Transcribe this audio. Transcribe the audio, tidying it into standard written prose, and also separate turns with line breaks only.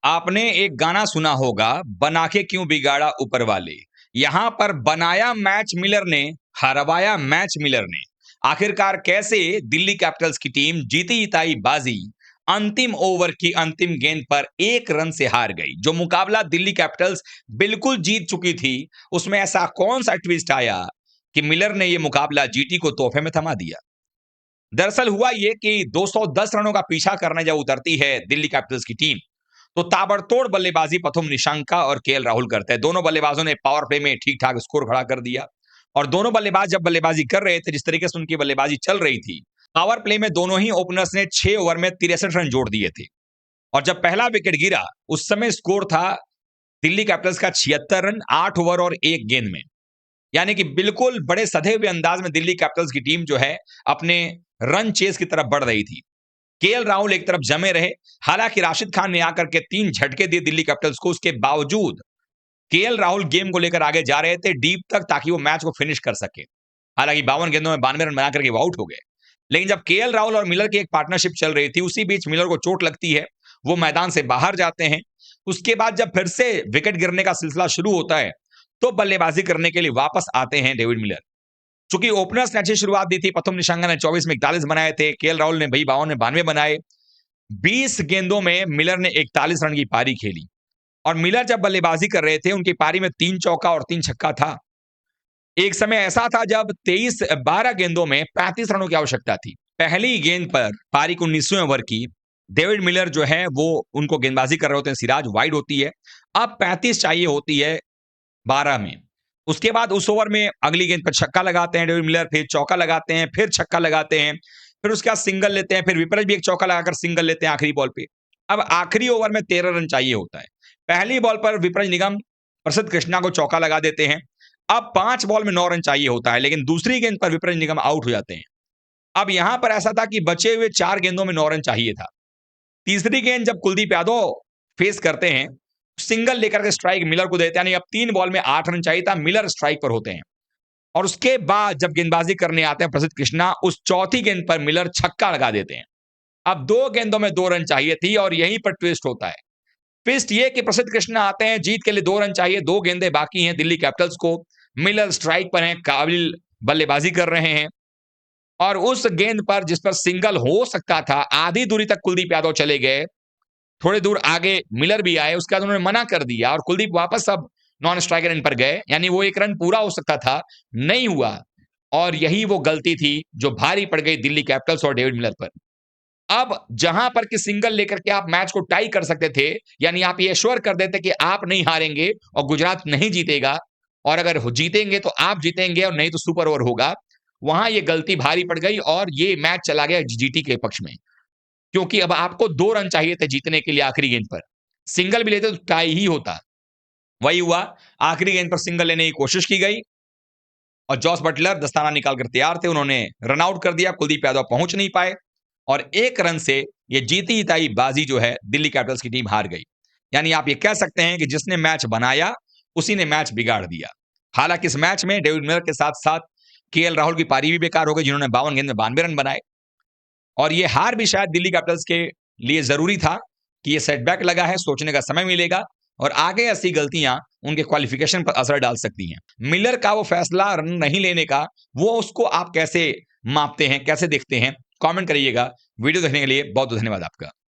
आपने एक गाना सुना होगा, बना के क्यों बिगाड़ा ऊपर वाले। यहां पर बनाया मैच मिलर ने, हरवाया मैच मिलर ने। आखिरकार कैसे दिल्ली कैपिटल्स की टीम जीती जिताई बाजी अंतिम ओवर की अंतिम गेंद पर 1 रन से हार गई। जो मुकाबला दिल्ली कैपिटल्स बिल्कुल जीत चुकी थी, उसमें ऐसा कौन सा ट्विस्ट आया कि मिलर ने यह मुकाबला जीटी को तोहफे में थमा दिया। दरअसल हुआ यह कि 210 रनों का पीछा करने जब उतरती है दिल्ली कैपिटल्स की टीम, तो ताबड़तोड़ बल्लेबाजी प्रथम निशंका और केएल राहुल करते हैं। दोनों बल्लेबाजों ने पावर प्ले में ठीक ठाक स्कोर खड़ा कर दिया। और दोनों बल्लेबाज जब बल्लेबाजी कर रहे थे, जिस तरीके से उनकी बल्लेबाजी चल रही थी, पावर प्ले में दोनों ही ओपनर्स ने 6 ओवर में 63 रन जोड़ दिए थे। और जब पहला विकेट गिरा, उस समय स्कोर था दिल्ली कैपिटल्स का 76 रन 8 ओवर और 1 गेंद में। यानी कि बिल्कुल बड़े सधे हुए अंदाज में दिल्ली कैपिटल्स की टीम जो है अपने रन चेस की तरफ बढ़ रही थी। केएल राहुल एक तरफ जमे रहे। हालांकि राशिद खान ने आकर के 3 झटके दिए दिल्ली कैपिटल्स को। उसके बावजूद केएल राहुल गेम को लेकर आगे जा रहे थे डीप तक, ताकि वो मैच को फिनिश कर सके। हालांकि 52 गेंदों में 92 रन बना करके वो आउट हो गए। लेकिन जब केएल राहुल और मिलर की एक पार्टनरशिप चल रही थी, उसी बीच मिलर को चोट लगती है, वो मैदान से बाहर जाते हैं। उसके बाद जब फिर से विकेट गिरने का सिलसिला शुरू होता है, तो बल्लेबाजी करने के लिए वापस आते हैं डेविड मिलर। चूंकि ओपनर्स ने अच्छी शुरुआत दी थी, प्रथम निशंका ने 24 में 41 बनाए थे, केएल राहुल ने 52 में 92 बनाए। 20 गेंदों में मिलर ने 41 रन की पारी खेली। और मिलर जब बल्लेबाजी कर रहे थे, उनकी पारी में 3 चौका और 3 छक्का था। एक समय ऐसा था जब 12 गेंदों में 35 रनों की आवश्यकता थी। पहली गेंद पर पारी को 19वें ओवर की डेविड मिलर जो है वो उनको गेंदबाजी कर रहे होते हैं, सिराज वाइड होती है। अब 35 चाहिए होती है 12 में। उसके बाद उस ओवर में अगली गेंद पर छक्का लगाते हैं डेविड मिलर, फिर चौका लगाते हैं, फिर छक्का लगाते हैं, फिर उसके बाद सिंगल लेते हैं, फिर विपरीत भी एक चौका लगाकर सिंगल लेते हैं आखिरी बॉल पे। अब आखिरी ओवर में 13 रन चाहिए होता है। पहली बॉल पर विपरीत निगम प्रसिद्ध कृष्णा को चौका लगा देते हैं। अब 5 बॉल में 9 रन चाहिए होता है, लेकिन दूसरी गेंद पर विपरीत निगम आउट हो जाते हैं। अब यहां पर ऐसा था कि बचे हुए 4 गेंदों में 9 रन चाहिए था। तीसरी गेंद जब कुलदीप यादव फेस करते हैं, सिंगल लेकर के स्ट्राइक मिलर को देते हैं। यानी अब 3 बॉल में 8 रन चाहिए था, मिलर स्ट्राइक पर होते हैं। और उसके बाद जब गेंदबाजी करने आते हैं प्रसिद्ध कृष्णा, उस चौथी गेंद पर मिलर छक्का लगा देते हैं। अब 2 गेंदों में 2 रन चाहिए थी और यहीं पर ट्विस्ट होता है। ट्विस्ट ये कि प्रसिद्ध कृष्णा आते हैं, जीत के लिए 2 रन चाहिए, 2 गेंदें बाकी हैं दिल्ली कैपिटल्स को। मिलर स्ट्राइक पर हैं, काबिल बल्लेबाजी कर रहे हैं। और उस गेंद पर जिस पर सिंगल हो सकता था, आधी दूरी तक कुलदीप यादव चले गए। थोड़ी दूर आगे मिलर भी आए, उसके बाद उन्होंने मना कर दिया और कुलदीप वापस अब नॉन स्ट्राइकर एंड पर गए। यानी वो 1 रन पूरा हो सकता था, नहीं हुआ। और यही वो गलती थी जो भारी पड़ गई दिल्ली कैपिटल्स और डेविड मिलर पर। अब जहां पर कि सिंगल लेकर के आप मैच को टाई कर सकते थे, यानी आप ये श्योर कर देते कि आप नहीं हारेंगे और गुजरात नहीं जीतेगा, और अगर जीतेंगे तो आप जीतेंगे और नहीं तो सुपर ओवर होगा। वहां ये गलती भारी पड़ गई और ये मैच चला गया जीटी के पक्ष में। क्योंकि अब आपको 2 रन चाहिए थे जीतने के लिए आखिरी गेंद पर। सिंगल भी लेते तो टाई ही होता। वही हुआ, आखिरी गेंद पर सिंगल लेने की कोशिश की गई और जॉस बटलर दस्ताना निकाल कर तैयार थे, उन्होंने रन आउट कर दिया। कुलदीप यादव पहुंच नहीं पाए और 1 रन से ये जीती जिताई बाजी जो है दिल्ली कैपिटल्स की टीम हार गई। यानी आप ये कह सकते हैं कि जिसने मैच बनाया, उसी ने मैच बिगाड़ दिया। हालांकि इस मैच में डेविड मिलर के साथ साथ केएल राहुल की पारी भी बेकार हो गई, जिन्होंने 52 गेंद में 92 रन बनाए। और ये हार भी शायद दिल्ली कैपिटल्स के लिए जरूरी था कि ये सेटबैक लगा है, सोचने का समय मिलेगा और आगे ऐसी गलतियां उनके क्वालिफिकेशन पर असर डाल सकती हैं। मिलर का वो फैसला रन नहीं लेने का, वो उसको आप कैसे मापते हैं, कैसे देखते हैं, कमेंट करिएगा। वीडियो देखने के लिए बहुत बहुत धन्यवाद आपका।